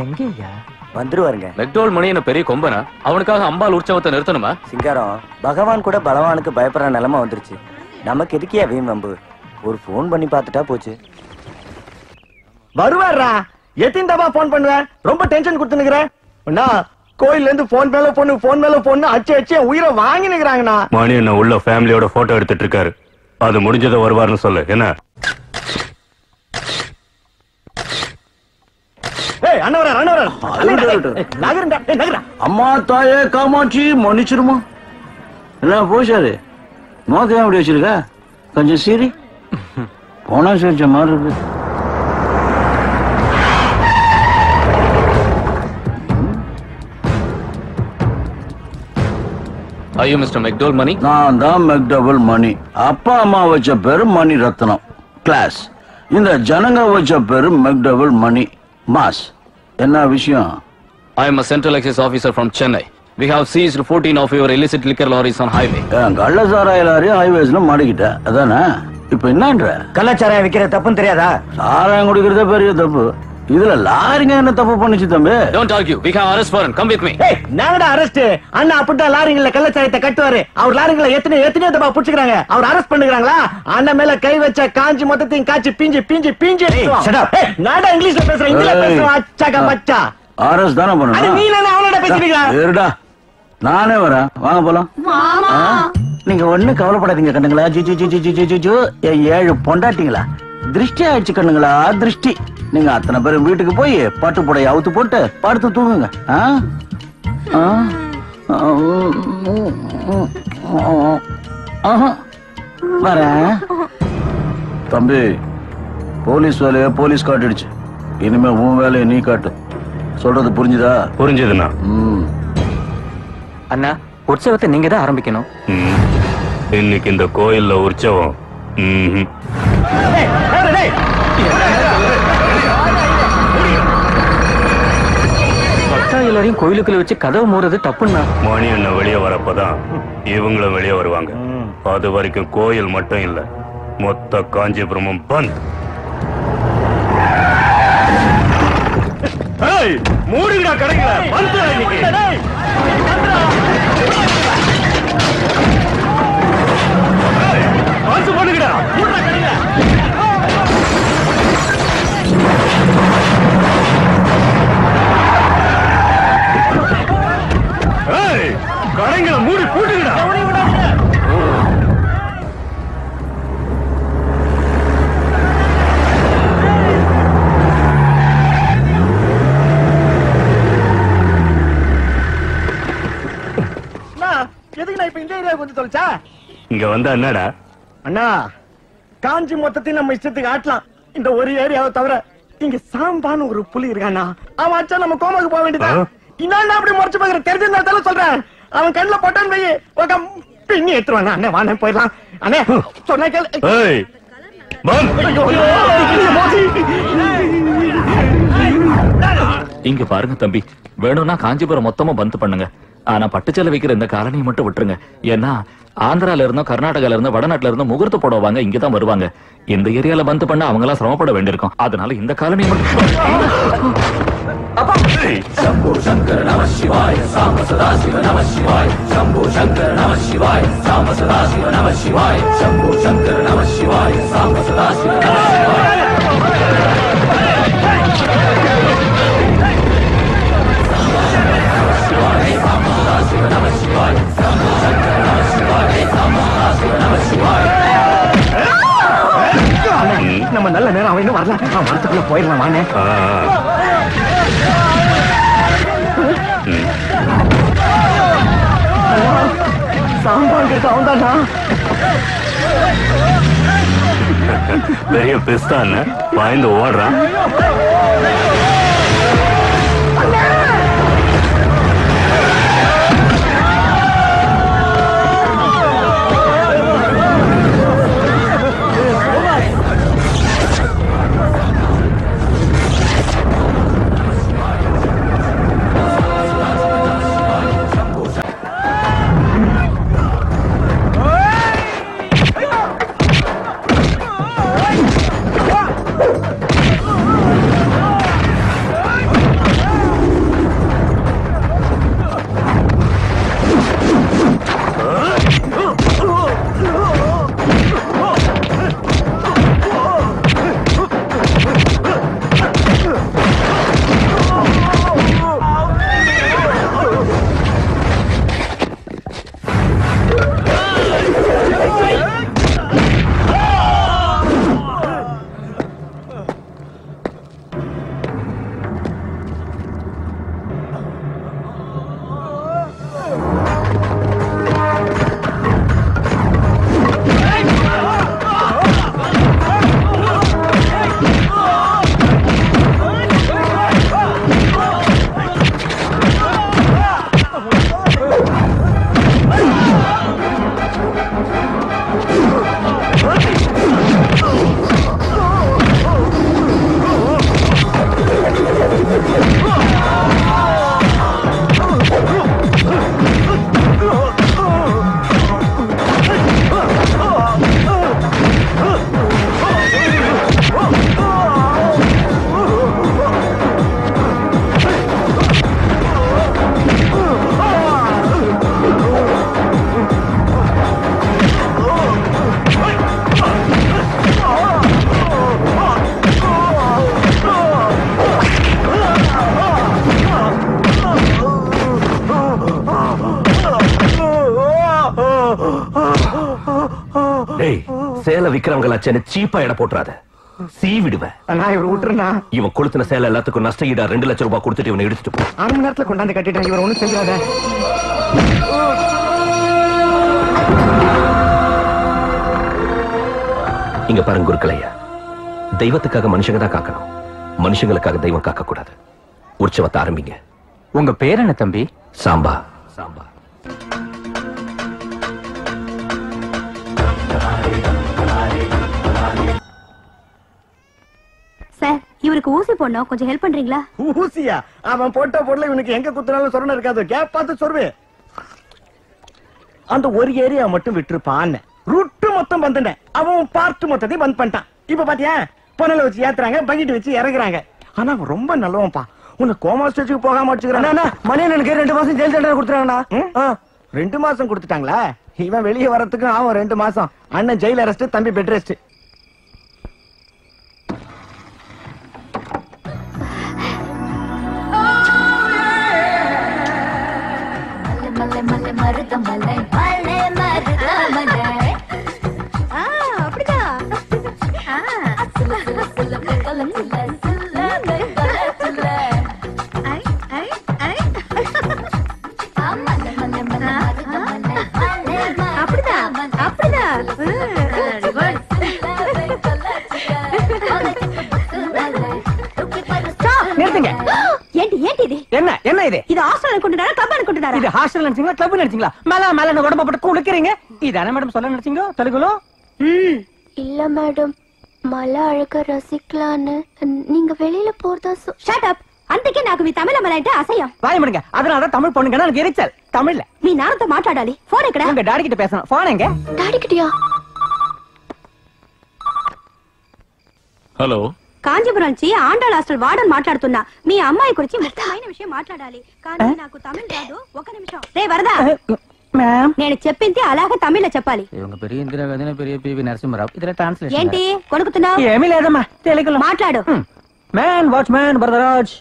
எங்கய்யா வந்துருவாருங்க. McDowell மணி என்ன பெரிய கொம்பனா? அவனுக்காக அம்பாள் உற்சவத்தை நிறுத்தணுமா? சிங்காரம், பகவான் கூட பலவானுக்கு பயப்படுற நிலைமை வந்துருச்சு. நமக்கு எதுக்கியா வீண் வம்பு? ஒரு போன் பண்ணி பார்த்துட்டா போச்சு. வருவாரா? எத்தனை தபா போன் பண்ணுவேன்? ரொம்ப டென்ஷன் கொடுத்துனுக்குறேன். கோயில்ல இருந்து போன் மேல பொண்ணு அச்சு உயிரை வாங்கி நிக்கிறாங்கண்ணா. மணி என்ன உள்ள ஃபேமிலியோட போட்டோ எடுத்துட்டு இருக்காரு. அது முடிஞ்சதை வருவார்னு சொல்லு. என்ன அம்மா தாயே காமாட்சி மன்னிச்சிருமா. என்ன போஷாரு நோக்கம் அப்படி வச்சிருக்க? கொஞ்சம் சீரி போனா செஞ்ச மாதிரி இருக்கு. ஐயோ மிஸ்டர் மெக்டோல் மணி. நான் தான் மெக்டோல் மணி. அப்பா அம்மா வச்ச பேரு மணி ரத்னம் கிளாஸ். இந்த ஜனங்க வச்ச பேரு மெக்டோல் மணி மாஸ். என்ன விஷயம்? I am a central excise officer from Chennai. We have seized 14 of your illicit liquor lorries on highway. கள்ளச்சாராய லாரி ஹைவேஸ்ல மாட்டிக்கிட்ட அதானே? இப்ப என்னன்ற? கள்ளச்சாராயம் விக்கிற தப்புன்னு தெரியாதா? சாராயம் குடிக்கிறதே பெரிய தப்பு. இதுல லாரிங்க என்ன தப்பு பண்ணுச்சு தம்பி? Don't argue. We can arrest foreign. Come with me. நாங்கடா அரெஸ்ட். அண்ணா அப்படிதான் லாரிங்கள கள்ளச்சாராயத்தை கட்டுவாரு. அவர் லாரிங்கள எத்தனை தப்பா புடிச்சுக்கிறாங்க. அவர் அரெஸ்ட் பண்ணுகிறாங்களா? அண்ணன் மேல கை வச்ச காஞ்சி மொத்தத்தையும் காய்ச்சி பிஞ்சு. நாடா இங்கிலீஷ்ல பேசுறேன். இங்கிலீஷ்ல பேசுறேன். அச்சாக மச்சா. அரஸ்ட் தானே பண்ணணும். நீ என்ன அவனோட பேசிட்டீங்களா? நானே வரேன். வாங்க போலாம். நீங்க ஒண்ணு கவலைப்படாதீங்க கண்ணுங்களா. என் 7 பொண்டாட்டிங்களா திருஷ்டி ஆயிடுச்சு கண்ணுங்களா. திருஷ்டி. நீங்க அத்தனை பேரும் வீட்டுக்கு போய் பட்டு புடைய அவுத்து போட்டு படுத்து தூங்குங்க. வரேன் தம்பி. போலீஸ் வேலைய போலீஸ் காட்டிடுச்சு. இனிமே உன் வேலையை நீ காட்டு. சொல்றது புரிஞ்சுதா? புரிஞ்சதுண்ணா. அண்ணா, உற்சவத்தை நீங்க தான் ஆரம்பிக்கணும். இன்னைக்கு இந்த கோயில்ல உற்சவம். எல்லாரையும் கோயிலுக்குள்ள வச்சு கதவு மூடுறது தப்புன்னா. மணி என்ன வெளியே வரப்பதான் இவங்களும் வெளியே வருவாங்க. அது வரைக்கும் கோயில் மட்டும் இல்ல, மொத்த காஞ்சிபுரமும் பந்த். மூடுங்கடா கடைங்கள. பந்த் இன்னைக்கு. பாஸ் பண்ணுங்கடா. மூடுடா கடைங்கள. கடைங்களை மூடி பூட்டுங்கடா. எதுக்கு நான் இப்ப இந்த ஏரியா வந்து தொலைச்சா? இங்க வந்தா என்னடா? அண்ணா, காஞ்சி மொத்தத்தையும் நம்ம இஷ்டத்துக்கு ஆட்டலாம். இந்த ஒரு ஏரியாவை தவிர இங்க சாம்பான்னு ஒரு புலி இருக்கானா, அவன் அச்சா நம்ம கோமாக்கு போக வேண்டியதான். இன்னும் அப்படி முறைச்சு பாக்குற தெரிஞ்சிருந்தாலும் சொல்றேன். அவன் கண்ணுல போட்டான்னு போய் பின்னி எடுத்துருவாங்க. அண்ணே வாண்ணே போயிடலாம். அண்ணே சொன்ன கேளு. இங்க பாருங்க தம்பி, வேணும்னா காஞ்சிபுரம் மொத்தமா பந்த் பண்ணுங்க. ஆனா பட்டுச்சேலை வைக்கிற இந்த காலனியை மட்டும் விட்டுருங்க. ஏன்னா ஆந்திரால இருந்தோ கர்நாடகால இருந்தோ வடநாட்டுல இருந்தோ முகூர்த்த போடுவாங்க, இங்கதான் வருவாங்க. இந்த ஏரியால பந்த் பண்ண அவங்க எல்லாம் சிரமப்பட வேண்டியிருக்கும். அதனால இந்த காலனியை மட்டும். शंभो शंकर नमः शिवाय साम सदा शिव नमः शिवाय शंभो शंकर नमः शिवाय साम सदा शिव नमः शिवाय शंभो शंकर नमः शिवाय साम सदा शिव नमः शिवाय साम सदा शिव नमः शिवाय शंभो शंकर नमः शिवाय साम सदा शिव नमः शिवाय. நம்ம நல்ல நேரம் அவன் இன்னும் வரல. அவன் வரத்துக்குள்ள போயிடலாம் வானே. சாம்பாங்க அவன்தானா? பெரிய பிஸ்தான் பாய்ந்து ஓடுறான். சேலை விக்கிறவங்களாச்சேன்னு சீப்பா இட போட்டுறாத, சீவிடுவேன். நான் இவர் விட்டுருனா இவன் கொளுத்தின சேலை எல்லாத்துக்கும் நஷ்ட ஈடா 2 லட்சம் ரூபாய் கொடுத்துட்டு இவனை எடுத்துட்டு போ. 6 மணி நேரத்துல கொண்டாந்து கட்டிட்டேன். இவர் ஒண்ணும் செஞ்சாத. இங்க பாருங்க குருக்களையா, தெய்வத்துக்காக மனுஷங்க தான் காக்கணும், மனுஷங்களுக்காக தெய்வம் காக்க கூடாது. உற்சவத்தை ஆரம்பிங்க. உங்க பேர் என்ன தம்பி? சாம்பா. சாம்பா. சார், இவருக்கு ஊசி போடணும், கொஞ்சம் ஹெல்ப் பண்றீங்களா? ஊசியா? அவன் போட்ட பொருளை இவனுக்கு எங்க குத்துனாலும் சொரணை இருக்காது. கேப் பார்த்து சொல்வே. அந்த ஒரு ஏரியா மட்டும் விட்டுருப்பான். ரூட்டு மொத்தம் வந்துட்டேன். அவன் பார்ட் மொத்தத்தை பந்த் பண்ணிட்டான். இப்ப பாத்தியா, பொனல வச்சு ஏத்துறாங்க, பக்கெட் வச்சு இறங்குறாங்க. ஆனா அவன் ரொம்ப நல்லவன்பா. உன்னை கோமா ஸ்டேஜுக்கு போகாம வச்சுக்கிறான். மணியனுக்கு 2 மாசம் ஜெயில் தண்டனை கொடுத்துறாங்கண்ணா. 2 மாசம் கொடுத்துட்டாங்களா? இவன் வெளியே வரத்துக்கு அவன் 2 மாசம். அண்ணன் ஜெயில் அரெஸ்ட், தம்பி பெட் ரெஸ்ட். என்ன என்ன இது? இது ஹாஸ்டல் கொண்டுடாரா, கிளப் கொண்டுடாரா? இது ஹாஸ்டல் நினைச்சீங்களா, கிளப் நினைச்சீங்களா? மேல மேல உடம்ப போட்டு குளிக்கிறீங்க. இதானே மேடம் சொல்ல நினைச்சீங்க? தெலுங்குல இல்ல மேடம், மலை அழக ரசிக்கலான்னு நீங்க வெளியில போறதா. Shut up. అందుకే నాకు మీ తమిళ మలంటే అసహ్యం. வாய் முடுங்க. அதனால தமிழ் பொண்ணுங்கன்னா எனக்கு எரிச்சல். தமிழ்ல మీ నాన్నతో మాట్లాడాలి. ఫోన్ ఎక్కడ? உங்க டாடி கிட்ட பேசணும். போன் எங்க? டாடி கிட்டயா? హలో, కాంచీపురం నుంచి ఆండాళ్ హాస్టల్ వార్డెన్ మాట్లాడుతున్నా. మీ అమ్మాయి గురించి ముఖ్యమైన విషయం మాట్లాడాలి. కానీ నాకు తమిళ రాదు. ఒక నిమిషం. రే వరదా, மேம் నేను చెప్పింది అలాగే తమిళ్లో చెప్పాలి. இவங்க பெரிய இந்திரா காந்தி, பெரிய பிவி நரசிம்மராவ். இதுல டிரான்ஸ்லேஷன் ఏంటి కొనుకుతున్నావు? ఏమీ లేదమ్మా, తెలుగులో మాట్లాడు. மேன் வாட்ச்மேன் வரதராஜ்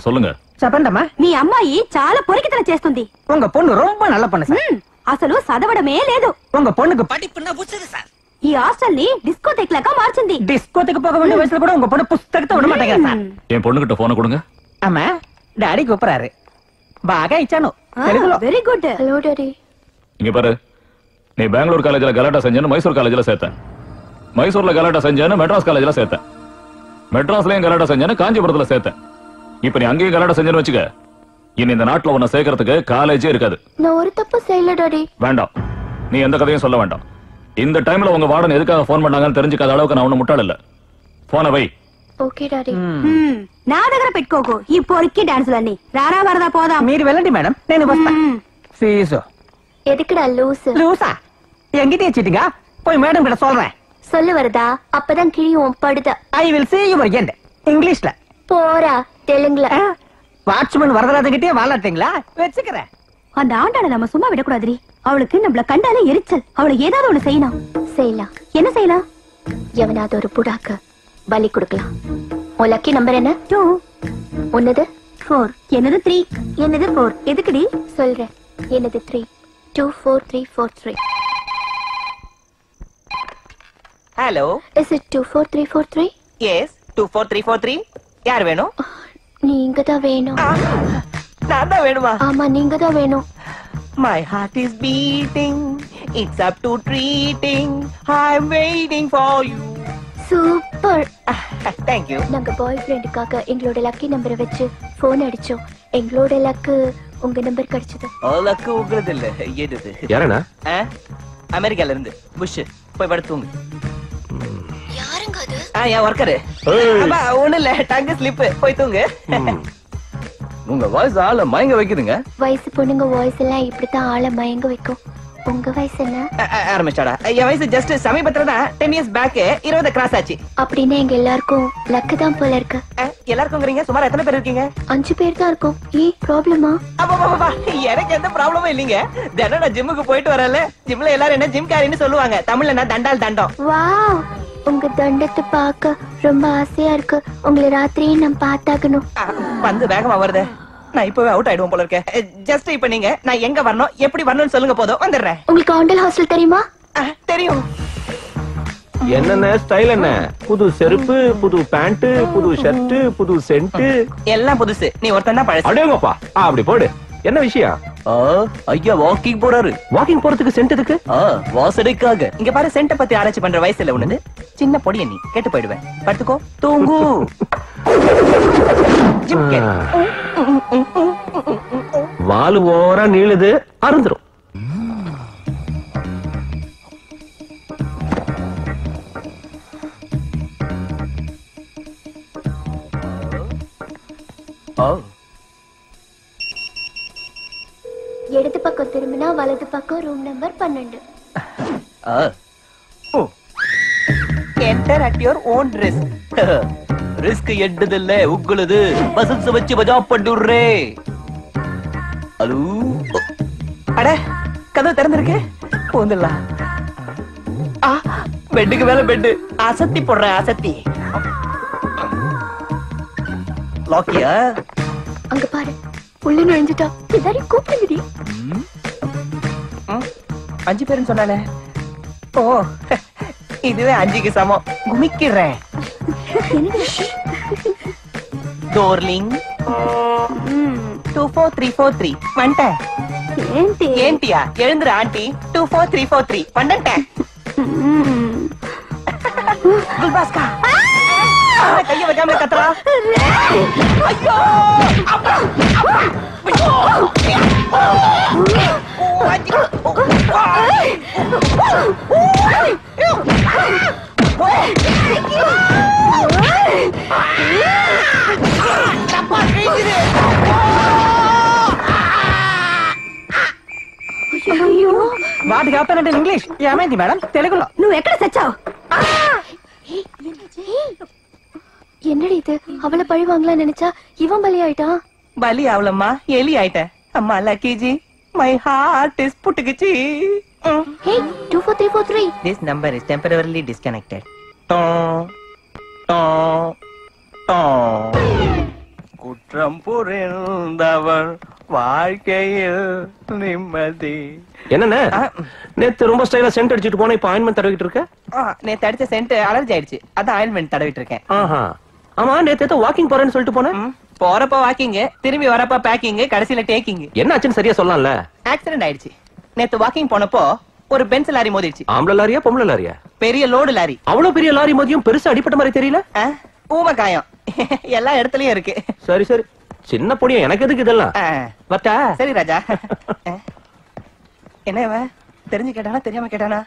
சொல்லுங்க. చెప్పండమ్మా. మీ అమ్మాయి చాలా పొరికితనం చేస్తుంది. உங்க பொண்ணு ரொம்ப நல்ல பொண்ணு சார். అసలు చదవడమే లేదు. உங்க பொண்ணுக்கு படிப்புன்னா புடிச்சது சார். ఈ హాస్టల్ ని డిస్కోథెక్ లాగా మార్చింది. டிஸ்கோத்துக்கு போக வேண்டிய வயசுல கூட உங்க பொண்ணு புஸ்தகத்தை விட மாட்டேங்கிறா சார். என் பொண்ணுகிட்ட போன கொடுங்க. అమ్మా డాడీ కూపరారు. బాగా ఇచ్చాను తెలుగులో. Very good. Hello daddy. இங்க பாரு, நீ பெங்களூர் காலேஜ்ல கலாட்டா செஞ்சேன்னு மைசூர் காலேஜ்ல சேர்த்த, மைசூர்ல கலாட்டா செஞ்சேன்னு மெட்ராஸ் காலேஜ்ல சேர்த்த, மெட்ராஸ்லயும் கலாட்டா செஞ்சேன்னு காஞ்சிபுரத்துல சேர்த்த. இப்ப நீ அங்கேயும் கலாட்டா செஞ்சேன்னு வச்சுக்க, இனி இந்த நாட்டுல உன்னை சேர்க்கறதுக்கு காலேஜே இருக்காது. நான் ஒரு தப்பு செய்யல டாடி. வேண்டாம், நீ எந்த கதையும் சொல்ல வேண்டாம். இந்த டைம்ல உங்க வார்டன் எதுக்காக போன் பண்ணாங்கன்னு தெரிஞ்சுக்காத அளவுக்கு நான் ஒண்ணு முட்டாள் இல்ல. போன வை. Okay daddy. నా దగ్గర పెట్టుకోకు ఈ పొరికి డాన్సులన్నీ. రారా వరదా పోదాం. మీరు వెళ్ళండి మేడం, నేను వస్తా. ఫీజు எதுக்குடா லூசு? லூசா என்கிட்ட வச்சிட்டீங்க. போய் மேடம் கிட்ட சொல்றேன். சொல்லு வரதா, அப்பதான் கிழியும் படுத. I will see you again. இங்கிலீஷ்ல போறா தெலுங்குல. வாட்ச்மேன் வரதராஜன் கிட்டே வாழாட்டீங்களா? வெச்சுக்கிறேன். அந்த ஆண்டாளை நம்ம சும்மா விடக்கூடாதுரி. அவளுக்கு நம்மள கண்டாலே எரிச்சல். அவளை ஏதாவது ஒண்ணு செய்யணும். செய்யலாம். என்ன செய்யலாம்? எவனாவது ஒரு புடாக்கு பலி கொடுக்கலாம். உன் லக்கி நம்பர் என்ன? 2. உன்னது 4. என்னது 3? என்னது 4? எதுக்குடி? சொல்றேன். என்னது 3. 24343. Hello, Is it 24343? எஸ் 24343. யார் வேணும்? நீங்க தான் வேணும். நான் தான் வேணுமா? ஆமா, நீங்க தான் வேணும். My heart is beating, it's up to treating, I'm waiting for you. Super. Thank you. நாங்க பாய் ஃப்ரெண்டுக்காக எங்களோட லக்கி நம்பரை வச்சு போன் அடிச்சோம். எங்களோட லக்கு உங்க நம்பர் கிடைச்சது. லக்கு உங்களது இல்ல, ஏது? யாரண்ணா? அமெரிக்கால இருந்து புஷ். போய் படுத்துங்க. யாருங்க அது? என் ஒர்க்கரு. ஒண்ணு இல்ல, டங்கு ஸ்லிப். போய் தூங்கு. உங்க வாய்ஸ் ஆள மயங்க வைக்குதுங்க. வயசு பொண்ணுங்க வாய்ஸ் எல்லாம் இப்படித்தான் ஆளை மயங்க வைக்கும். உங்க வயசு என்ன? ஆரம்பிச்சாடா. என் வயசு ஜஸ்ட் சமீபத்துல தான் 10 years பேக் 20 கிராஸ் ஆச்சு. அப்படின்னா எங்க எல்லாருக்கும் லக்கு தான் போல இருக்கு. எல்லாருக்கும்ங்கறீங்க? சுமார் எத்தனை பேர் இருக்கீங்க? 5 பேர் தான் இருக்கோம். ப்ராப்ளமா? அப்பா எனக்கு எந்த ப்ராப்ளமும் இல்லீங்க. தினம் நான் ஜிம்முக்கு போயிட்டு வரல. ஜிம்ல எல்லாரும் என்ன ஜிம் காரின்னு சொல்லுவாங்க. தமிழ்ல நான் தண்டால் தண்டம். வாவ், உங்க தண்டத்தை பார்க்க ரொம்ப ஆசையா இருக்கு. உங்களை ராத்திரியே நான் பார்த்தாகணும். வந்து வேகமா வருது. நான் இப்பவே அவுட் ஆயிடுவோம் போல இருக்கேன். ஜஸ்ட் இப்ப நீங்க நான் எங்க வரணும், எப்படி வரணும்னு சொல்லுங்க, போதும் வந்துடுறேன். உங்களுக்கு ஆண்டல் ஹாஸ்டல் தெரியுமா? தெரியும். என்னென்ன ஸ்டைல் என்ன? புது செருப்பு, புது பேண்ட், புது ஷர்ட், புது சென்ட், எல்லாம் புதுசு. நீ ஒருத்தன் தான் பழசு. அடேங்கப்பா. அப்படி போடு. என்ன விஷயம்? ஐயா வாக்கிங் போறாரு. வாக்கிங் போறதுக்கு சென்ட் எதுக்கு? வாசனைக்காக. இங்க பாரு, சென்ட பத்தி ஆராய்ச்சி பண்ற வயசுல உனது சின்ன பொடிய நீ கேட்டு போயிடுவேன். படுத்துக்கோ, தூங்கு. வாலு ஓரா நீளுது, அருந்துரும். இடது பக்கம் திரும்பினா வலது பக்கம் room number 12. Enter at your own risk. Risk எடுதில்ல உங்களுது. பசன்ஸ் வச்சு பஜா பண்ணுறே. ஹலோ. அட, கதவு திறந்திருக்கு. போந்துடலாம். பெட்டுக்கு மேல பெட்டு. அசத்தி போடுற அசத்தி. லாக்கியா? அங்க பாரு, உள்ள நுழைஞ்சிட்டா. எல்லாரையும் கூப்பிடுங்கடி. 5 பேருன்னு சொன்னானே. ஓ, இதுவே 5க்கு சமம். குமிக்கிறேன். டோர்லிங் 24343 வந்துட்டேன். ஏன்டியா? எழுந்துரு ஆண்டி. 24343 வந்துட்டேன். குல்பாஸ்கா கைய வச்சாம கத்துறா. ஐயோ వాటికి చెప్తానంటే ఇంగ్లీష్. ఏమైంది మేడం? తెలుగులో. నువ్వు ఎక్కడ సచ్చావు? என்னடி இது? அவளை பழி வாங்கலாம் நினைச்சா இவன் பலி ஆயிட்டான். பலி ஆவலம்மா, எலி ஆயிட்டேன். அம்மா லக்கிஜி, மை ஹார்ட் இஸ் புட்டுக்குச்சி. Hey 24343. This number is temporarily disconnected. குற்றம் புரிந்தவர் வாழ்க்கையில் நிம்மதி. என்னண்ணே, நேத்து ரொம்ப ஸ்டைலா சென்ட் அடிச்சிட்டு போன, இப்ப ஆயின்மெண்ட் தடவிட்டு இருக்க? நேத்து அடிச்ச சென்ட் அலர்ஜி ஆயிடுச்சு, அதான் ஆயின்மெண்ட் தடவிட்டு இருக்கேன். ஆமா, நேத்து வாக்கிங் போறேன்னு சொல்லிட்டு போனேன். போறப்ப வாக்கிங், திரும்பி வரப்ப பேக்கிங், கடைசியில டேக்கிங். என்ன ஆச்சுன்னு சரியா சொல்லலாம்ல? ஆக்சிடென்ட் ஆயிடுச்சு. நேத்து வாக்கிங் போனப்போ ஒரு பென்ஸ் லாரி மோதிடுச்சு. ஆம்பளை லாரியா பொம்பளை லாரியா? பெரிய லோடு லாரி. அவ்வளவு பெரிய லாரி மோதியும் பெருசா அடிப்பட்ட மாதிரி தெரியல. ஊமக்காயம் எல்லா இடத்துலயும் இருக்கு. சரி சரி, சின்ன பொடியும் எனக்கு எதுக்கு இதெல்லாம்? வட்டா. சரி ராஜா. என்ன தெரிஞ்சு கேட்டானா தெரியாம கேட்டானா?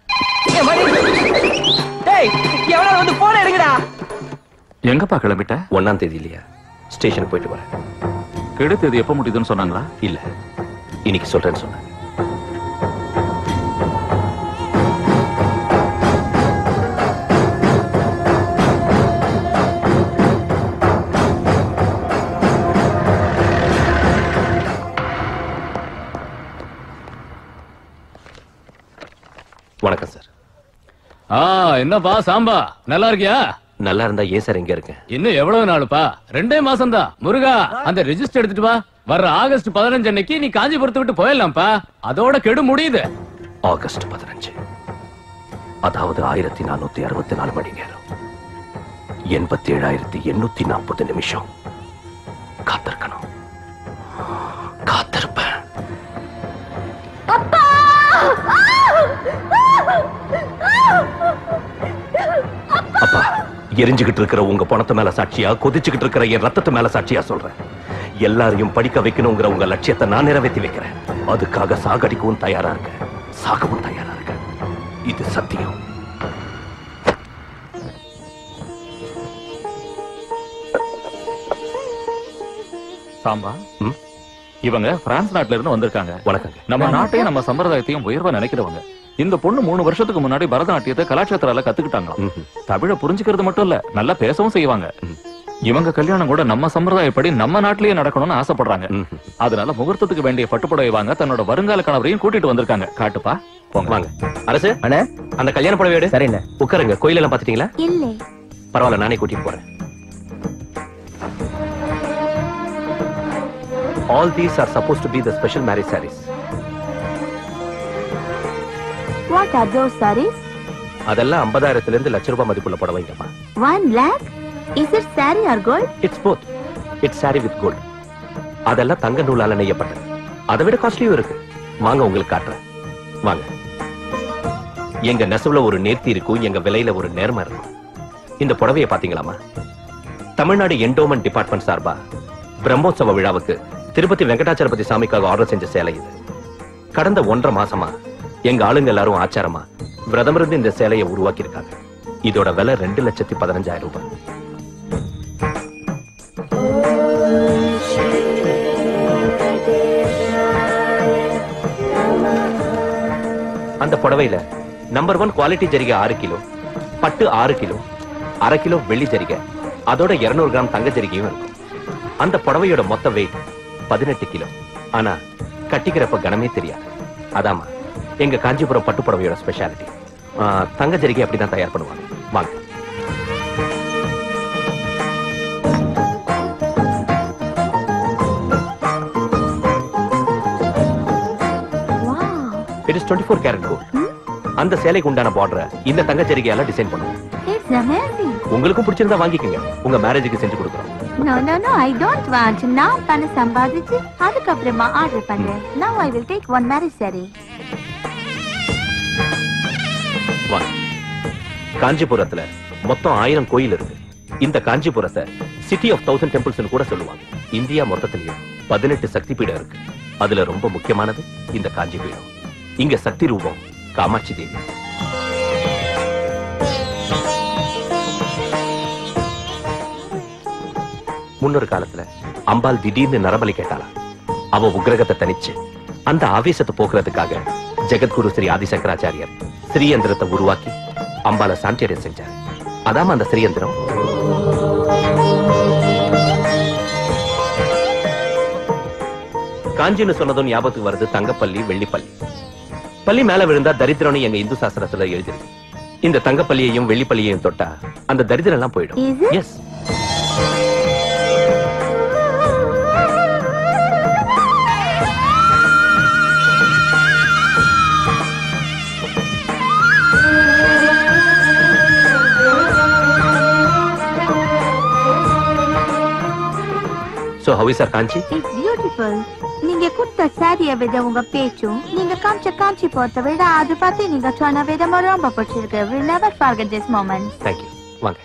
எவ்வளவு வந்து போன எடுங்கடா. எங்கப்பா கிளம்பிட்ட? 1ஆம் தேதி இல்லையா? ஸ்டேஷனுக்கு போயிட்டு வரேன். கெடுத்தது எப்ப முடியுதுன்னு சொன்னாங்களா? இல்ல, இன்னைக்கு சொல்றேன்னு சொன்னேன். வணக்கம் சார். என்னப்பா சாம்பா, நல்லா இருக்கியா? நல்லா இருந்தா ஏன் சார் இங்க இருக்கேன்? இன்னும் எவ்வளவு நாளுப்பா? 2 மாசம் தான். முருகா, அந்த ரெஜிஸ்டர் எடுத்துட்டு வா. வர்ற ஆகஸ்ட் 15 அன்னைக்கு நீ காஞ்சிபுரத்தை விட்டு போயிடலாம்ப்பா. அதோட கெடு முடியுது. ஆகஸ்ட் 15, அதாவது 1464 மணி நேரம், 87,840 நிமிஷம் காத்திருக்கணும். காத்திருப்பேன். அப்பா, எரிஞ்சுகிட்டு இருக்கிற உங்க பணத்து மேல சாட்சியா, கொதிச்சுக்கிட்டு இருக்கிற என் ரத்தத்து மேல சாட்சியா சொல்றேன். எல்லாரையும் படிக்க வைக்கணுங்கிற உங்க லட்சியத்தை நான் நிறைவேற்றி வைக்கிறேன். அதுக்காக சாகடிக்கவும் தயாரா இருக்க, சாகவும் தயாரா இருக்க. இது சத்தியம். சாம்பா, இவங்க பிரான்ஸ் நாட்டுல இருந்து வந்திருக்காங்க. வணக்கங்க. நம்ம நாட்டையும் நம்ம சம்பிரதாயத்தையும் உயர்வா நினைக்கிறவங்க. இந்த பொண்ணு 3 வருஷத்துக்கு முன்னாடி பரதநாட்டியத்தை கலாட்சேத்திரால கத்துக்கிட்டாங்க. தமிழ புரிஞ்சுக்கிறது மட்டும் இல்ல, நல்லா பேசவும் செய்வாங்க. இவங்க கல்யாணம் கூட நம்ம சம்பிரதாயப்படி நம்ம நாட்டிலேயே நடக்கணும்னு ஆசைப்படுறாங்க. அதனால முகூர்த்தத்துக்கு வேண்டிய பட்டுப்புடவை வாங்க தன்னோட வருங்கால கணவரையும் கூட்டிட்டு வந்திருக்காங்க. காட்டுப்பா, போங்க. வாங்க. அரசு அண்ணே, அந்த கல்யாண புடவை எடு. சரிண்ணே. உட்காருங்க. கோயில் எல்லாம் பாத்துட்டீங்களா? இல்ல. பரவாயில்ல, நானே கூட்டிட்டு போறேன். All these are supposed to be the special marriage sarees. What are those sarees? அதெல்லாம் 50,000 இருந்து லட்ச ரூபாய் மதிப்புள்ள புடவைங்கம்மா. 1 lakh? Is it saree or gold? It's both. It's saree with gold. அதெல்லாம் தங்க நூலால நெய்யப்பட்டது. அதை விட காஸ்ட்லியும் இருக்கு. வாங்க உங்களுக்கு காட்டுறேன். வாங்க. எங்க நெசவுல ஒரு நேர்த்தி இருக்கும், எங்க விலையில ஒரு நேர்மை இருக்கும். இந்த புடவையை பாத்தீங்களாமா? தமிழ்நாடு என்டோமென்ட் டிபார்ட்மெண்ட் சார்பா பிரம்மோற்சவ விழாவுக்கு திருப்பதி வெங்கடாச்சலபதி சாமிக்காக ஆர்டர் செஞ்ச சேலை இது. கடந்த 1.5 மாசமா எங்க ஆளுங்க எல்லாரும் ஆச்சாரமா விரதம் இருந்து இந்த சேலையை உருவாக்கி இருக்காங்க. இதோட விலை 2,15,000 ரூபாய். அந்த புடவையில நம்பர் 1 குவாலிட்டி ஜரிகை 6 கிலோ, பட்டு 6 கிலோ, 1/2 கிலோ வெள்ளி ஜரிகை, அதோட 200 கிராம் தங்க ஜரிகையும் இருக்கும். அந்த புடவையோட மொத்த வெயிட் 18 கிலோ. ஆனா கட்டிக்கிறப்ப கனமே தெரியாது. அதாமா எங்க காஞ்சிபுரம் பட்டு புடவையோட ஸ்பெஷாலிட்டி. தங்க ஜரிகை அப்படிதான் தயார் பண்ணுவாங்க. வாங்க. It is 24 karat gold. அந்த சேலைக்கு உண்டான பார்டர் இந்த தங்க ஜரிகையால டிசைன் பண்ணுவோம். It's amazing. உங்களுக்கும் பிடிச்சிருந்தா வாங்கிக்கங்க. உங்க மேரேஜுக்கு செஞ்சு கொடுக்குறோம். No, I don't want. நான் பண்ண சம்பாதிச்சு அதுக்கப்புறமா ஆர்டர் பண்றேன். Now I will take one marriage saree. வா. காஞ்சிபுரத்துல மொத்தம் 1000 கோயில் இருக்கு. இந்த காஞ்சிபுரத்தை சிட்டி ஆஃப் 1000 டெம்பிள்ஸ் கூட சொல்லுவாங்க. இந்தியா மொத்தத்திலேயே 18 சக்தி பீடம் இருக்கு. அதுல ரொம்ப முக்கியமானது இந்த காஞ்சி பீடம். இங்க சக்தி ரூபம் காமாட்சி தேவி. முன்னொரு காலத்துல அம்பாள் திடீர்னு நரபலி கேட்டாளா. அவ உக்ரகத்தை தனிச்சு அந்த ஆவேசத்தை போக்குறதுக்காக ஜெகத்குரு ஸ்ரீ ஆதிசங்கராச்சாரியர் ஸ்ரீயந்திரத்தை உருவாக்கி அம்பாளை சாந்தியடைய செஞ்சார். அதாம அந்த ஸ்ரீயந்திரம். காஞ்சின்னு சொன்னதும் ஞாபகத்துக்கு வருது தங்கப்பள்ளி, வெள்ளிப்பள்ளி. பள்ளி மேல விழுந்தா தரித்திரம்னு எங்க இந்து சாஸ்திரத்துல எழுதிருக்கு. இந்த தங்கப்பள்ளியையும் வெள்ளிப்பள்ளியையும் தொட்டா அந்த தரித்திரம் எல்லாம் போயிடும். S. So how is our Kanchi? It's beautiful. நீங்க கொடுத்த சாரியை விட உங்க பேச்சும் நீங்க காமிச்ச காஞ்சி போறத விட அது பார்த்து நீங்க சொன்ன விதமா ரொம்ப பிடிச்சிருக்கு. We'll never forget this moment. Thank you. வாங்க.